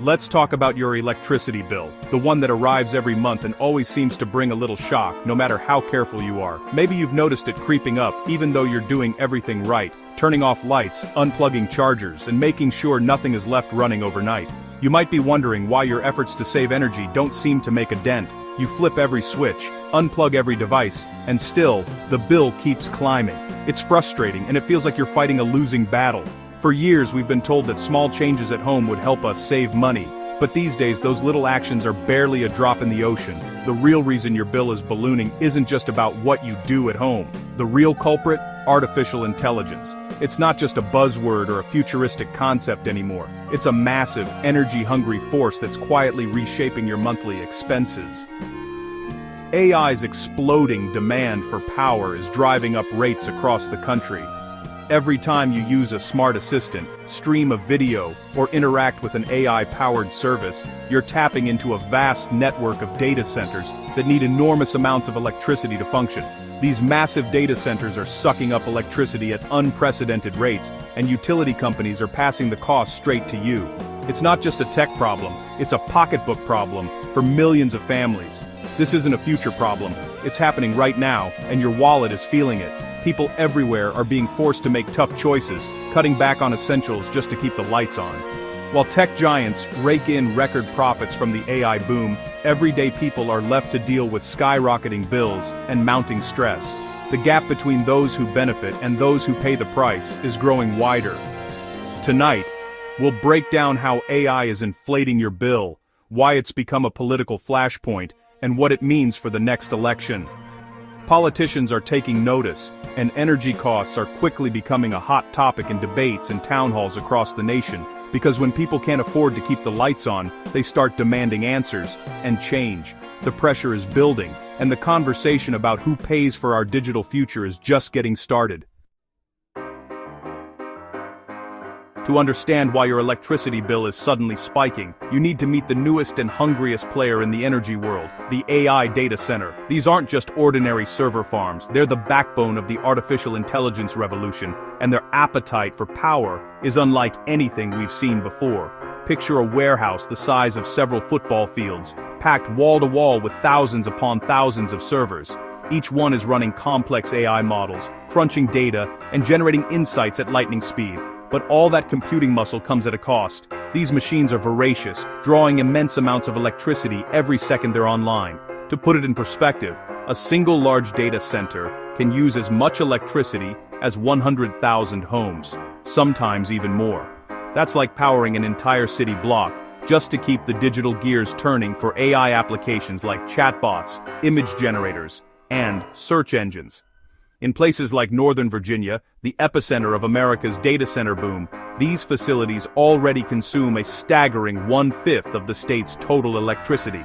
Let's talk about your electricity bill, the one that arrives every month and always seems to bring a little shock, no matter how careful you are. Maybe you've noticed it creeping up, even though you're doing everything right, turning off lights, unplugging chargers, and making sure nothing is left running overnight. You might be wondering why your efforts to save energy don't seem to make a dent. You flip every switch, unplug every device, and still, the bill keeps climbing. It's frustrating, and it feels like you're fighting a losing battle. For years we've been told that small changes at home would help us save money, but these days those little actions are barely a drop in the ocean. The real reason your bill is ballooning isn't just about what you do at home. The real culprit? Artificial intelligence. It's not just a buzzword or a futuristic concept anymore. It's a massive, energy-hungry force that's quietly reshaping your monthly expenses. AI's exploding demand for power is driving up rates across the country. Every time you use a smart assistant, stream a video, or interact with an AI-powered service, you're tapping into a vast network of data centers that need enormous amounts of electricity to function. These massive data centers are sucking up electricity at unprecedented rates, and utility companies are passing the cost straight to you. It's not just a tech problem, it's a pocketbook problem for millions of families. This isn't a future problem, it's happening right now, and your wallet is feeling it. People everywhere are being forced to make tough choices, cutting back on essentials just to keep the lights on. While tech giants rake in record profits from the AI boom, everyday people are left to deal with skyrocketing bills and mounting stress. The gap between those who benefit and those who pay the price is growing wider. Tonight, we'll break down how AI is inflating your bill, why it's become a political flashpoint, and what it means for the next election. Politicians are taking notice, and energy costs are quickly becoming a hot topic in debates and town halls across the nation, because when people can't afford to keep the lights on, they start demanding answers and change. The pressure is building, and the conversation about who pays for our digital future is just getting started. To understand why your electricity bill is suddenly spiking, you need to meet the newest and hungriest player in the energy world, the AI data center. These aren't just ordinary server farms, they're the backbone of the artificial intelligence revolution, and their appetite for power is unlike anything we've seen before. Picture a warehouse the size of several football fields, packed wall to wall with thousands upon thousands of servers. Each one is running complex AI models, crunching data, and generating insights at lightning speed. But all that computing muscle comes at a cost. These machines are voracious, drawing immense amounts of electricity every second they're online. To put it in perspective, a single large data center can use as much electricity as 100,000 homes, sometimes even more. That's like powering an entire city block, just to keep the digital gears turning for AI applications like chatbots, image generators, and search engines. In places like Northern Virginia, the epicenter of America's data center boom, these facilities already consume a staggering 1/5 of the state's total electricity.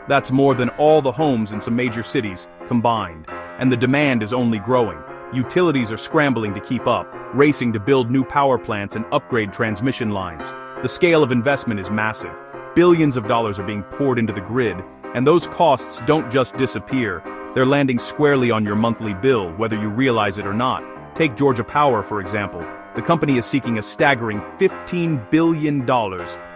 That's more than all the homes in some major cities combined, and the demand is only growing. Utilities are scrambling to keep up, racing to build new power plants and upgrade transmission lines. The scale of investment is massive. Billions of dollars are being poured into the grid, and those costs don't just disappear. They're landing squarely on your monthly bill, whether you realize it or not. Take Georgia Power, for example. The company is seeking a staggering $15 billion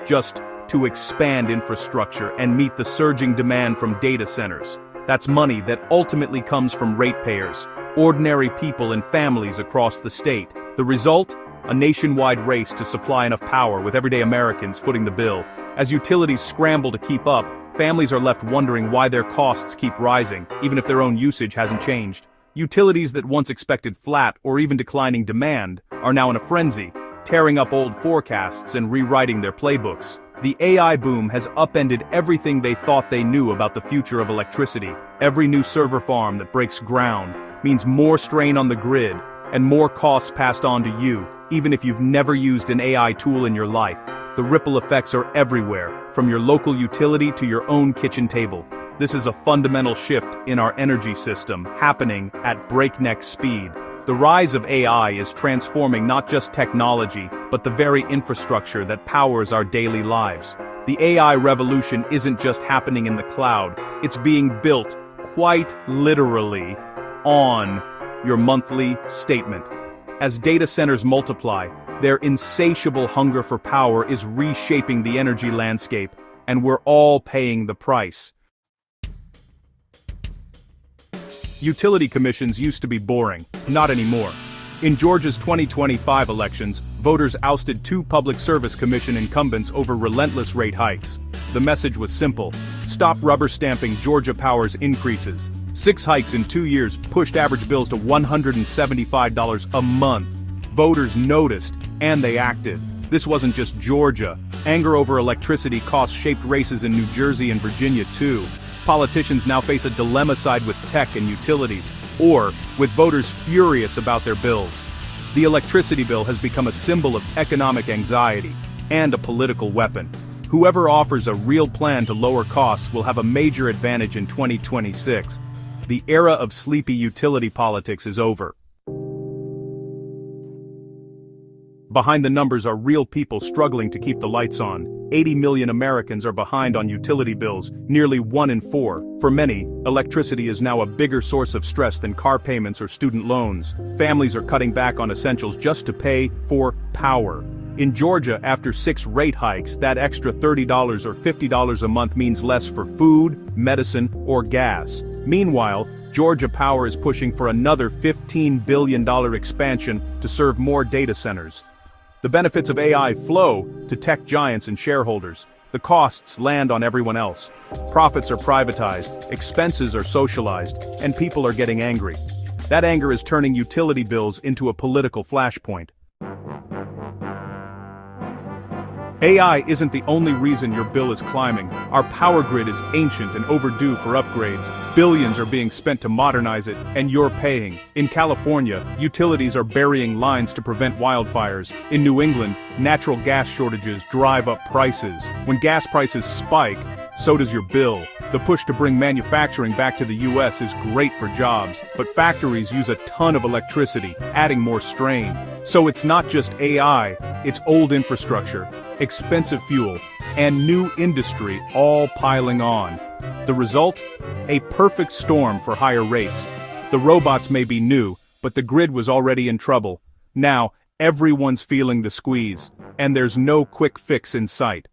just to expand infrastructure and meet the surging demand from data centers. That's money that ultimately comes from ratepayers, ordinary people and families across the state. The result? A nationwide race to supply enough power, with everyday Americans footing the bill. As utilities scramble to keep up, families are left wondering why their costs keep rising, even if their own usage hasn't changed. Utilities that once expected flat or even declining demand are now in a frenzy, tearing up old forecasts and rewriting their playbooks. The AI boom has upended everything they thought they knew about the future of electricity. Every new server farm that breaks ground means more strain on the grid and more costs passed on to you, even if you've never used an AI tool in your life. The ripple effects are everywhere, from your local utility to your own kitchen table. This is a fundamental shift in our energy system, happening at breakneck speed. The rise of AI is transforming not just technology, but the very infrastructure that powers our daily lives. The AI revolution isn't just happening in the cloud, it's being built, quite literally, on your monthly statement. As data centers multiply, Their insatiable hunger for power is reshaping the energy landscape, and we're all paying the price. Utility commissions used to be boring, not anymore. In Georgia's 2025 elections, voters ousted 2 public service commission incumbents over relentless rate hikes. The message was simple: stop rubber stamping Georgia Power's increases. 6 hikes in 2 years pushed average bills to $175 a month. Voters noticed, and they acted. This wasn't just Georgia. Anger over electricity costs shaped races in New Jersey and Virginia too. Politicians now face a dilemma: side with tech and utilities, or with voters furious about their bills. The electricity bill has become a symbol of economic anxiety and a political weapon. Whoever offers a real plan to lower costs will have a major advantage in 2026. The era of sleepy utility politics is over. Behind the numbers are real people struggling to keep the lights on. 80 million Americans are behind on utility bills, nearly 1 in 4. For many, electricity is now a bigger source of stress than car payments or student loans. Families are cutting back on essentials just to pay for power. In Georgia, after 6 rate hikes, that extra $30 or $50 a month means less for food, medicine, or gas. Meanwhile, Georgia Power is pushing for another $15 billion expansion to serve more data centers. The benefits of AI flow to tech giants and shareholders. The costs land on everyone else. Profits are privatized, expenses are socialized, and people are getting angry. That anger is turning utility bills into a political flashpoint. AI isn't the only reason your bill is climbing. Our power grid is ancient and overdue for upgrades. Billions are being spent to modernize it, and you're paying. In California, utilities are burying lines to prevent wildfires. In New England, natural gas shortages drive up prices. When gas prices spike, so does your bill. The push to bring manufacturing back to the US is great for jobs, but factories use a ton of electricity, adding more strain. So it's not just AI, it's old infrastructure, expensive fuel, and new industry all piling on. The result? A perfect storm for higher rates. The robots may be new, but the grid was already in trouble. Now, everyone's feeling the squeeze, and there's no quick fix in sight.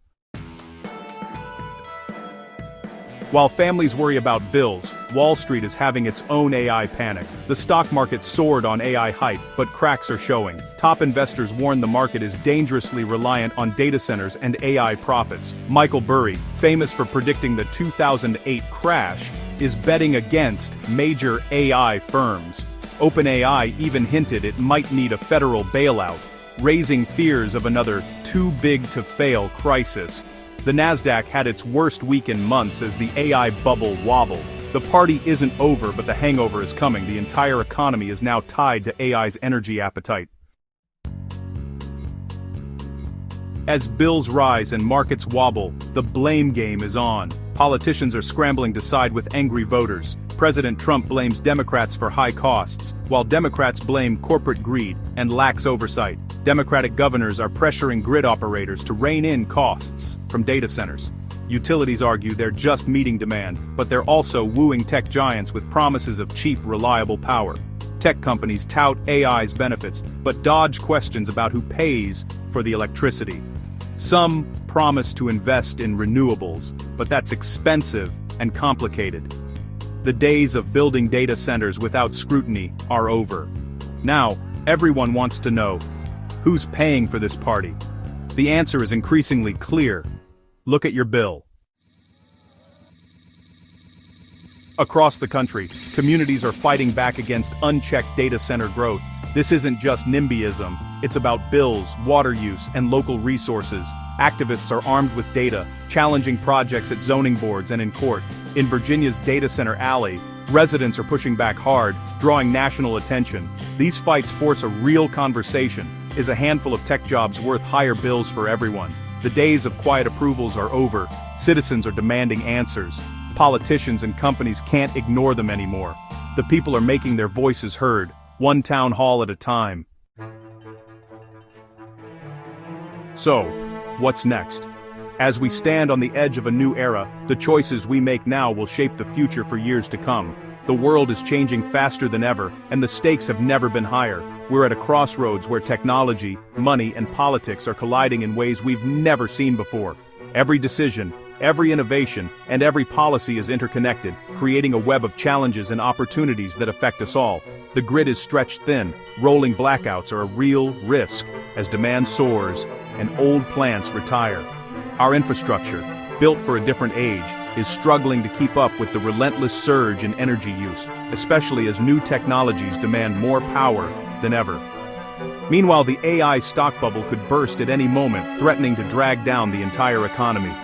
While families worry about bills, Wall Street is having its own AI panic. The stock market soared on AI hype, but cracks are showing. Top investors warn the market is dangerously reliant on data centers and AI profits. Michael Burry, famous for predicting the 2008 crash, is betting against major AI firms. OpenAI even hinted it might need a federal bailout, raising fears of another too-big-to-fail crisis. The Nasdaq had its worst week in months as the AI bubble wobbled. The party isn't over, but the hangover is coming. The entire economy is now tied to AI's energy appetite. As bills rise and markets wobble, the blame game is on. Politicians are scrambling to side with angry voters. President Trump blames Democrats for high costs, while Democrats blame corporate greed and lax oversight. Democratic governors are pressuring grid operators to rein in costs from data centers. Utilities argue they're just meeting demand, but they're also wooing tech giants with promises of cheap, reliable power. Tech companies tout AI's benefits, but dodge questions about who pays for the electricity. Some promise to invest in renewables, but that's expensive and complicated. The days of building data centers without scrutiny are over. Now, everyone wants to know, who's paying for this party? The answer is increasingly clear. Look at your bill. Across the country, communities are fighting back against unchecked data center growth. This isn't just NIMBYism, it's about bills, water use, and local resources. Activists are armed with data, challenging projects at zoning boards and in court. In Virginia's Data Center Alley, residents are pushing back hard, drawing national attention. These fights force a real conversation. Is a handful of tech jobs worth higher bills for everyone? The days of quiet approvals are over. Citizens are demanding answers. Politicians and companies can't ignore them anymore. The people are making their voices heard, one town hall at a time. So, what's next? As we stand on the edge of a new era, the choices we make now will shape the future for years to come. The world is changing faster than ever, and the stakes have never been higher. We're at a crossroads where technology, money, and politics are colliding in ways we've never seen before. Every decision, every innovation, and every policy is interconnected, creating a web of challenges and opportunities that affect us all. The grid is stretched thin, rolling blackouts are a real risk as demand soars and old plants retire. Our infrastructure, built for a different age, is struggling to keep up with the relentless surge in energy use, especially as new technologies demand more power than ever. Meanwhile, the AI stock bubble could burst at any moment, threatening to drag down the entire economy.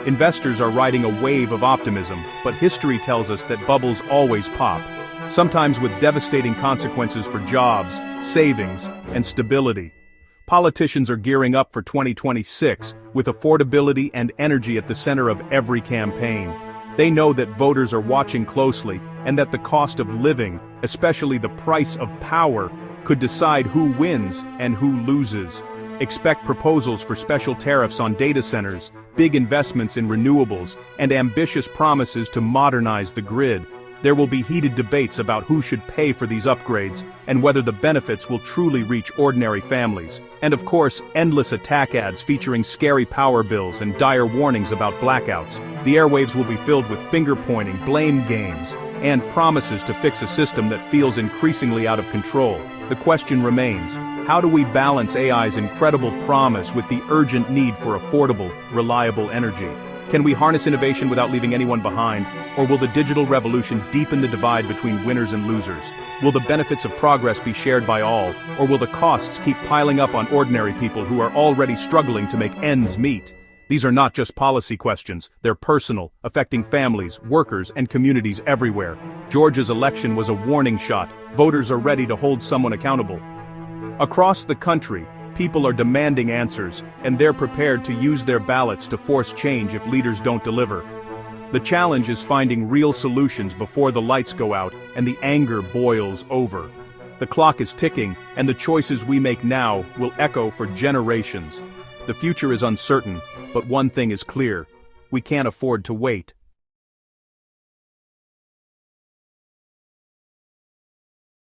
Investors are riding a wave of optimism, but history tells us that bubbles always pop, sometimes with devastating consequences for jobs, savings, and stability. Politicians are gearing up for 2026, with affordability and energy at the center of every campaign. They know that voters are watching closely, and that the cost of living, especially the price of power, could decide who wins and who loses. Expect proposals for special tariffs on data centers, big investments in renewables, and ambitious promises to modernize the grid. There will be heated debates about who should pay for these upgrades, and whether the benefits will truly reach ordinary families. And of course, endless attack ads featuring scary power bills and dire warnings about blackouts. The airwaves will be filled with finger-pointing, blame games, and promises to fix a system that feels increasingly out of control. The question remains, how do we balance AI's incredible promise with the urgent need for affordable, reliable energy? Can we harness innovation without leaving anyone behind, or will the digital revolution deepen the divide between winners and losers? Will the benefits of progress be shared by all, or will the costs keep piling up on ordinary people who are already struggling to make ends meet? These are not just policy questions, they're personal, affecting families, workers, and communities everywhere. Georgia's election was a warning shot. Voters are ready to hold someone accountable. Across the country, people are demanding answers, and they're prepared to use their ballots to force change if leaders don't deliver. The challenge is finding real solutions before the lights go out and the anger boils over. The clock is ticking, and the choices we make now will echo for generations. The future is uncertain, but one thing is clear: we can't afford to wait.